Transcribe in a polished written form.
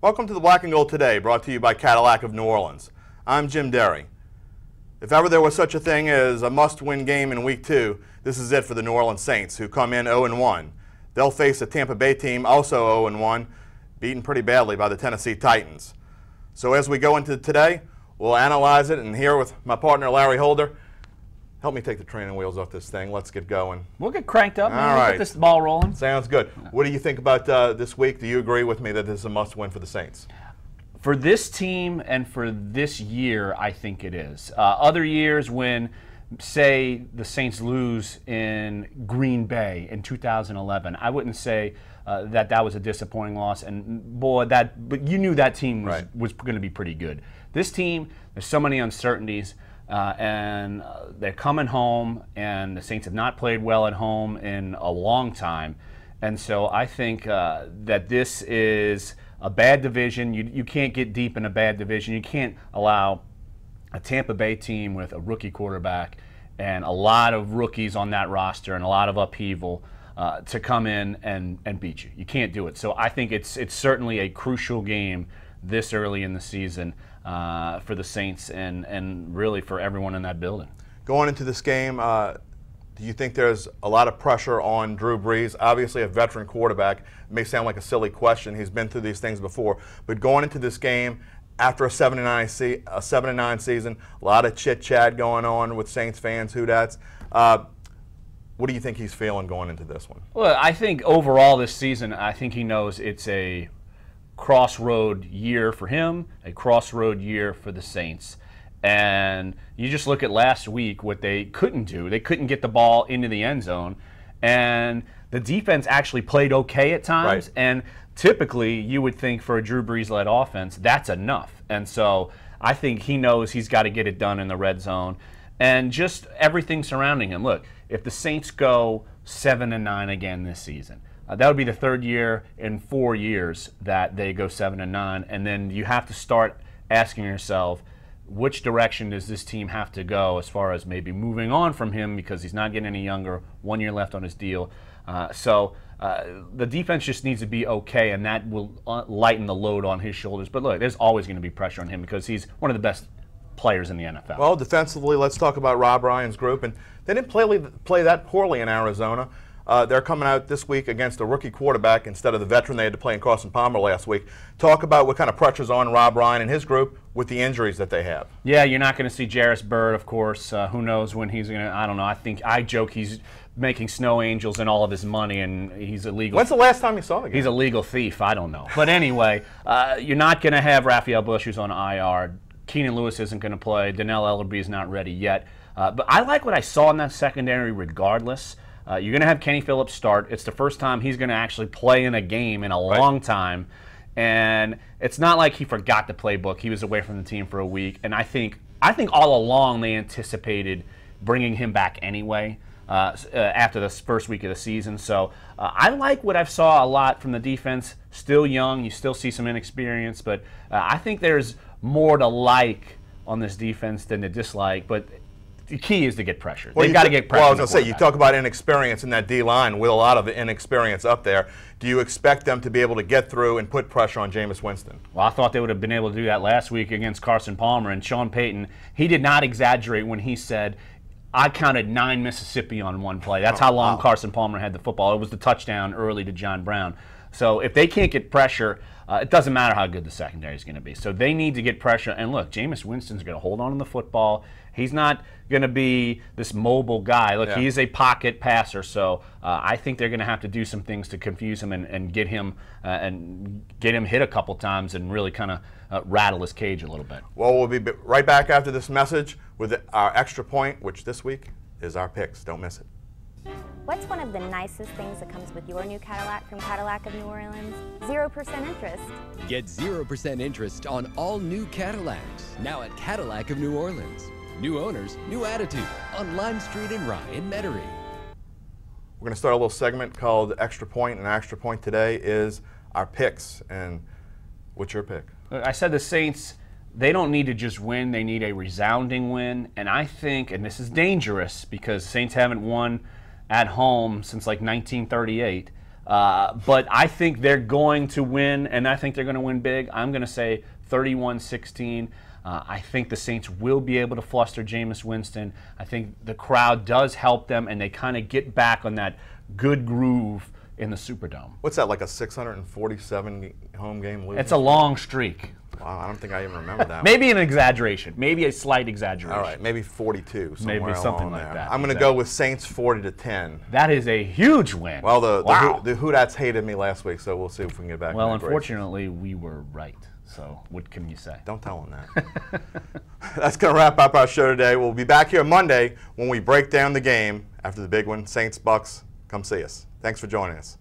Welcome to the Black and Gold Today, brought to you by Cadillac of New Orleans. I'm Jim Derry. If ever there was such a thing as a must-win game in Week 2, this is it for the New Orleans Saints, who come in 0-1. They'll face a Tampa Bay team also 0-1, beaten pretty badly by the Tennessee Titans. So as we go into today, we'll analyze it, and here with my partner Larry Holder. Help me take the training wheels off this thing. Let's get going. We'll get cranked up, man. All We'll right. get this ball rolling. Sounds good. What do you think about this week? Do you agree with me that this is a must-win for the Saints? For this team and for this year, I think it is. Other years when, say, the Saints lose in Green Bay in 2011, I wouldn't say that was a disappointing loss. And boy, but you knew that team was going to be pretty good. This team, there's so many uncertainties. And they're coming home, and the Saints have not played well at home in a long time. And so I think that this is a bad division. You can't get deep in a bad division. You can't allow a Tampa Bay team with a rookie quarterback and a lot of rookies on that roster and a lot of upheaval to come in and beat you. You can't do it. So I think it's certainly a crucial game this early in the season for the Saints and really for everyone in that building. Going into this game, do you think there's a lot of pressure on Drew Brees? Obviously a veteran quarterback. It may sound like a silly question. He's been through these things before. But going into this game, after a 7-9 season, a lot of chit-chat going on with Saints fans, who-dats. What do you think he's feeling going into this one? Well, I think overall this season, I think he knows it's a crossroad year for him, a crossroad year for the Saints. And you just look at last week what they couldn't do. They couldn't get the ball into the end zone. And the defense actually played okay at times. Right. And typically you would think for a Drew Brees-led offense, that's enough. And so I think he knows he's got to get it done in the red zone. And just everything surrounding him. Look, if the Saints go 7-9 again this season, that would be the third year in 4 years that they go 7-9, and then you have to start asking yourself, which direction does this team have to go as far as maybe moving on from him because he's not getting any younger, 1 year left on his deal. So the defense just needs to be okay, and that will lighten the load on his shoulders. But look, there's always going to be pressure on him because he's one of the best players in the NFL. Well, defensively, let's talk about Rob Ryan's group, and they didn't play that poorly in Arizona. They're coming out this week against a rookie quarterback instead of the veteran they had to play in Carson Palmer last week. Talk about what kind of pressure's on Rob Ryan and his group with the injuries that they have. Yeah, you're not going to see Jarris Bird, of course. Who knows when he's going to, I don't know. I joke he's making snow angels and all of his money, and he's illegal. When's the last time you saw him? He's a legal thief. I don't know. But anyway, you're not going to have Raphael Bush, who's on IR. Keenan Lewis isn't going to play. Donnell Ellerbe is not ready yet. But I like what I saw in that secondary regardless. You're going to have Kenny Phillips start. It's the first time he's going to actually play in a game in a long time. And it's not like he forgot the playbook. He was away from the team for a week. And I think all along they anticipated bringing him back anyway after the first week of the season. So I like what I saw a lot from the defense. Still young. You still see some inexperience. But I think there's more to like on this defense than to dislike. But the key is to get pressure. They've got to get pressure. Well, I was going to say, you talk about inexperience in that D-line with a lot of the inexperience up there. Do you expect them to be able to get through and put pressure on Jameis Winston? Well, I thought they would have been able to do that last week against Carson Palmer. And Sean Payton, he did not exaggerate when he said, I counted 9 Mississippi on one play. That's how long Carson Palmer had the football. It was the touchdown early to John Brown. So if they can't get pressure, it doesn't matter how good the secondary is going to be. So they need to get pressure. And look, Jameis Winston's going to hold on to the football. He's not going to be this mobile guy. Look, he is a pocket passer. So I think they're going to have to do some things to confuse him and get him hit a couple times and really kind of rattle his cage a little bit. Well, we'll be right back after this message with our extra point, which this week is our picks. Don't miss it. What's one of the nicest things that comes with your new Cadillac from Cadillac of New Orleans? 0% interest. Get 0% interest on all new Cadillacs, now at Cadillac of New Orleans. New owners, new attitude, on Lime Street in Rye in Metairie. We're going to start a little segment called Extra Point, and our extra point today is our picks. And what's your pick? I said the Saints, they don't need to just win, they need a resounding win. And I think, and this is dangerous because Saints haven't won at home since like 1938, But I think they're going to win, and I think they're going to win big. I'm going to say 31-16. I think the Saints will be able to fluster Jameis Winston. I think the crowd does help them, and they kind of get back on that good groove in the Superdome. What's that, like a 647 home game losing? It's a long streak. Wow, I don't think I even remember that. Maybe an exaggeration. Maybe a slight exaggeration. All right, maybe 42. Maybe something like there. that. I'm going to go with Saints 40-10. That is a huge win. Well, wow. the Hoodats hated me last week, so we'll see if we can get back. Well, in the unfortunately, we were right. So what can you say? Don't tell them that. That's going to wrap up our show today. We'll be back here Monday when we break down the game after the big one, Saints Bucs. Come see us. Thanks for joining us.